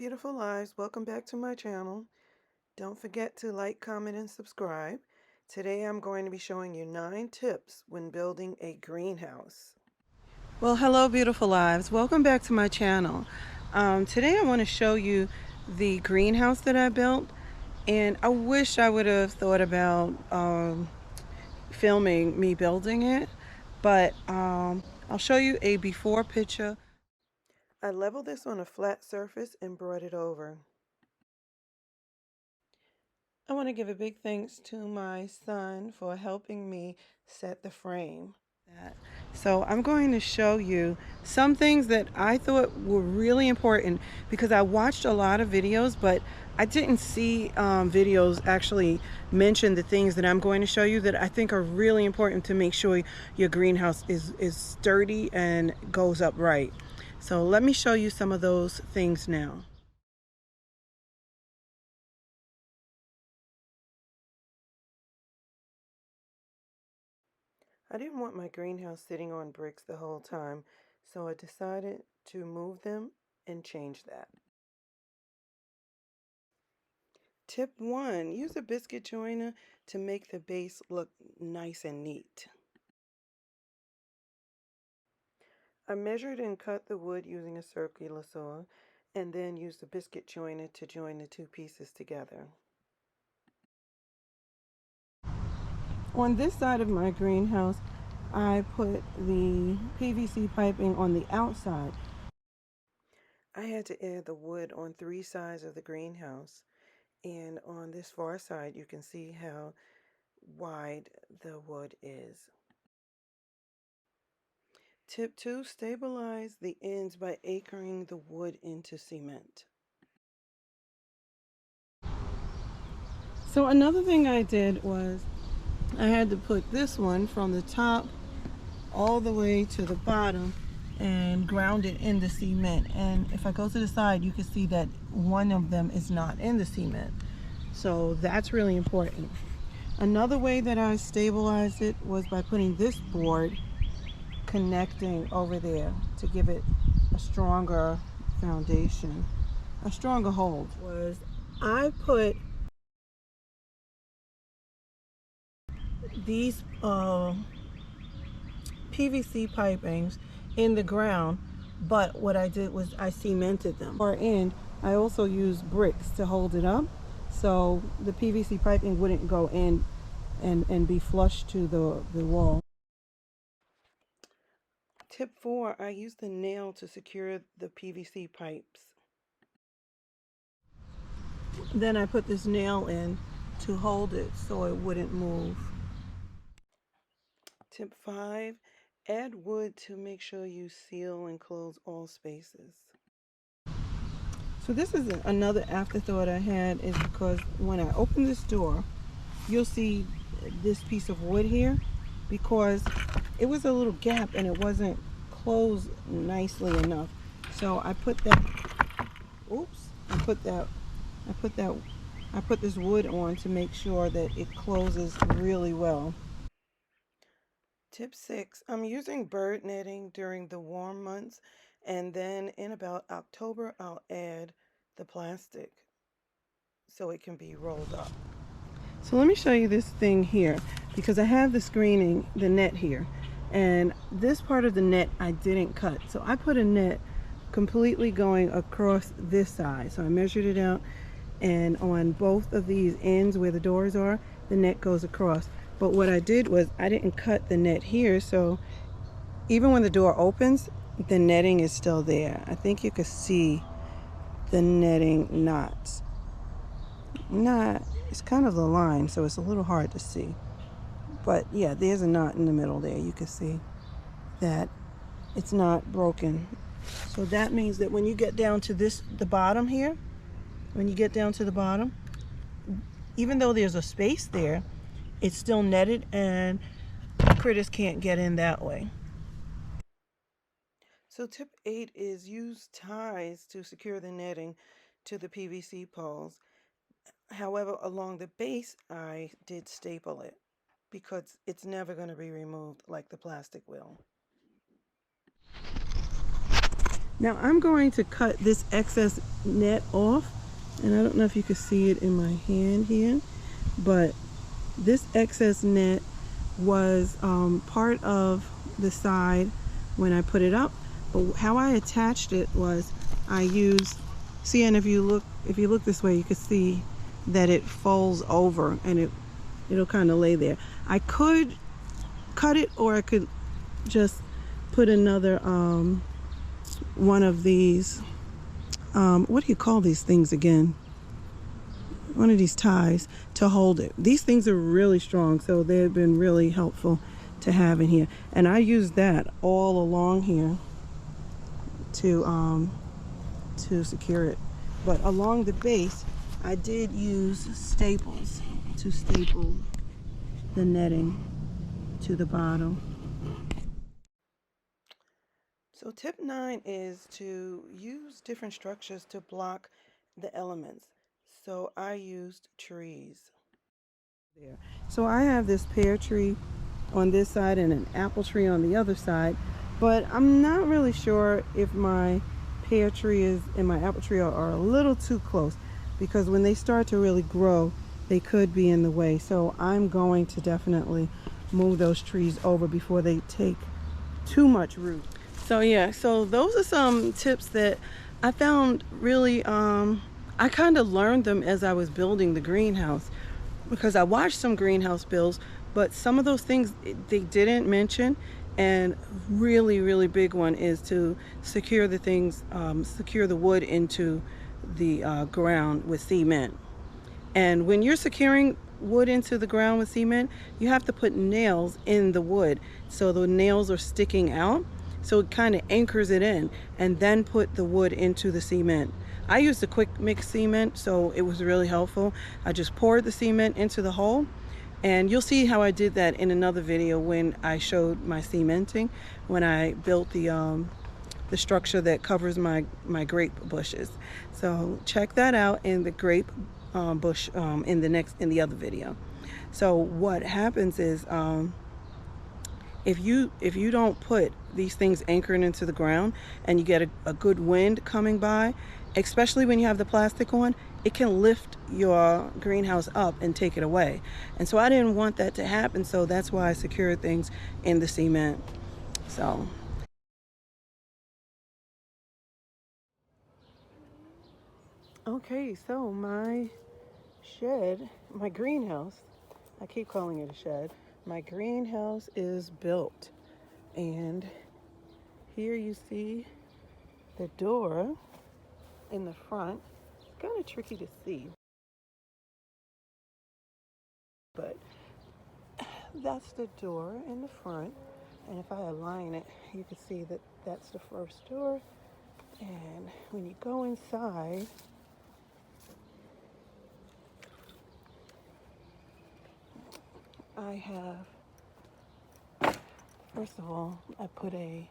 beautiful lives. Welcome back to my channel. Don't forget to like, comment, and subscribe. Today I'm going to be showing you 9 tips when building a greenhouse. Well, hello beautiful lives. Welcome back to my channel. Today I want to show you the greenhouse that I built, and I wish I would have thought about filming me building it, but I'll show you a before picture. I leveled this on a flat surface and brought it over. I want to give a big thanks to my son for helping me set the frame. So I'm going to show you some things that I thought were really important, because I watched a lot of videos, but I didn't see videos actually mention the things that I'm going to show you that I think are really important to make sure your greenhouse is sturdy and goes up right. So let me show you some of those things now. I didn't want my greenhouse sitting on bricks the whole time, so I decided to move them and change that. Tip 1, use a biscuit joiner to make the base look nice and neat. I measured and cut the wood using a circular saw, and then used the biscuit joiner to join the two pieces together. On this side of my greenhouse, I put the PVC piping on the outside. I had to add the wood on 3 sides of the greenhouse, and on this far side you can see how wide the wood is. Tip 2, stabilize the ends by anchoring the wood into cement. So another thing I did was I had to put this one from the top all the way to the bottom and ground it in the cement. And if I go to the side, you can see that one of them is not in the cement. So that's really important. Another way that I stabilized it was by putting this board connecting over there to give it a stronger foundation, a stronger hold. Was I put these PVC pipings in the ground, but what I did was I cemented them. Or and I also used bricks to hold it up, so the PVC piping wouldn't go in and be flush to the wall. Tip 4, I used the nail to secure the PVC pipes. Then I put this nail in to hold it so it wouldn't move. Tip 5, add wood to make sure you seal and close all spaces. So this is another afterthought I had, is because when I open this door, you'll see this piece of wood here, because it was a little gap and it wasn't closed nicely enough. So I put that, I put this wood on to make sure that it closes really well. Tip 6, I'm using bird netting during the warm months, and then in about October I'll add the plastic so it can be rolled up. So let me show you this thing here, because I have the screening, the net here, and this part of the net I didn't cut. So I put a net completely going across this side. So I measured it out, and on both of these ends where the doors are, the net goes across. But what I did was I didn't cut the net here, so even when the door opens, the netting is still there. I think you can see the netting knots. It's kind of the line, so it's a little hard to see. But yeah, there's a knot in the middle there. You can see that it's not broken. So that means that when you get down to the bottom here, when you get down to the bottom, even though there's a space there, it's still netted and critters can't get in that way. So tip 8 is use ties to secure the netting to the PVC poles. However, along the base, I did staple it because it's never going to be removed like the plastic will. Now I'm going to cut this excess net off, and I don't know if you can see it in my hand here, but this excess net was part of the side when I put it up. But how I attached it was I used, see, and if you look this way, you can see that it folds over and it'll kind of lay there. I could cut it, or I could just put another one of these, what do you call these things again? One of these ties to hold it. These things are really strong, so they've been really helpful to have in here. And I use that all along here to secure it. But along the base, I did use staples to staple the netting to the bottom. So tip 9 is to use different structures to block the elements. So I used trees there. So I have this pear tree on this side and an apple tree on the other side, but I'm not really sure if my pear tree and my apple tree are a little too close, because when they start to really grow, they could be in the way. So I'm going to definitely move those trees over before they take too much root. So yeah, so those are some tips that I found really, I kind of learned them as I was building the greenhouse, because I watched some greenhouse builds, but some of those things they didn't mention. And really big one is to secure the things, secure the wood into the ground with cement. And when you're securing wood into the ground with cement, you have to put nails in the wood so the nails are sticking out, so it kind of anchors it in, and then put the wood into the cement. I used a quick mix cement, so it was really helpful. I just poured the cement into the hole, and you'll see how I did that in another video when I showed my cementing, when I built the structure that covers my grape bushes. So check that out in the grape bush in the other video. So what happens is, if you don't put these things anchored into the ground and you get a good wind coming by, especially when you have the plastic on, it can lift your greenhouse up and take it away. And so I didn't want that to happen, so that's why I secured things in the cement. So okay, so my shed, my greenhouse, I keep calling it a shed, my greenhouse is built. And here you see the door in the front. It's kind of tricky to see, but that's the door in the front. And if I align it, you can see that that's the first door. And when you go inside, I have, first of all, I put a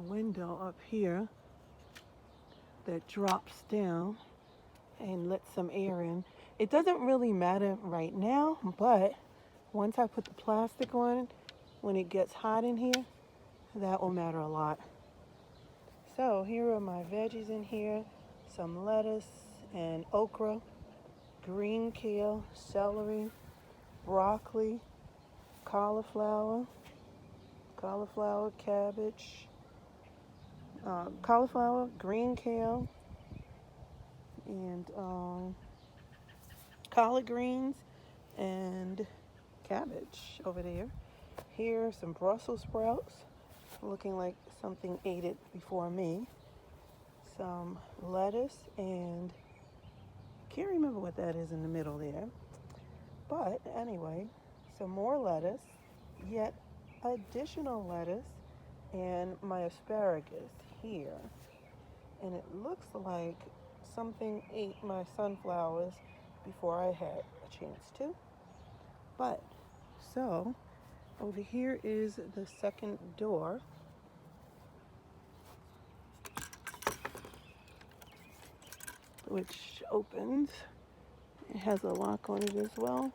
window up here that drops down and lets some air in. It doesn't really matter right now, but once I put the plastic on, when it gets hot in here, that will matter a lot. So here are my veggies in here, some lettuce and okra, green kale, celery, broccoli, cauliflower, cabbage, cauliflower, green kale, and collard greens and cabbage over there. Here are some Brussels sprouts, looking like something ate it before me. Some lettuce, and can't remember what that is in the middle there. But anyway, some more lettuce, yet additional lettuce, and my asparagus here. And it looks like something ate my sunflowers before I had a chance to. But, so, over here is the second door. Which opens. It has a lock on it as well.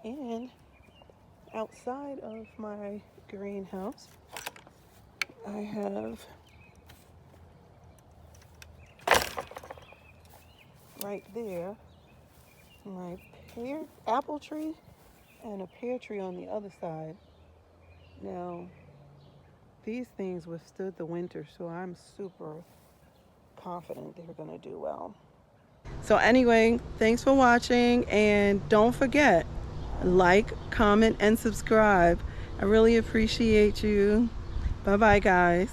And outside of my greenhouse, have right there my apple tree and a pear tree on the other side. Now, these things withstood the winter, so I'm super confident they're going to do well. So anyway, thanks for watching, and don't forget, like, comment, and subscribe. I really appreciate you. Bye-bye, guys.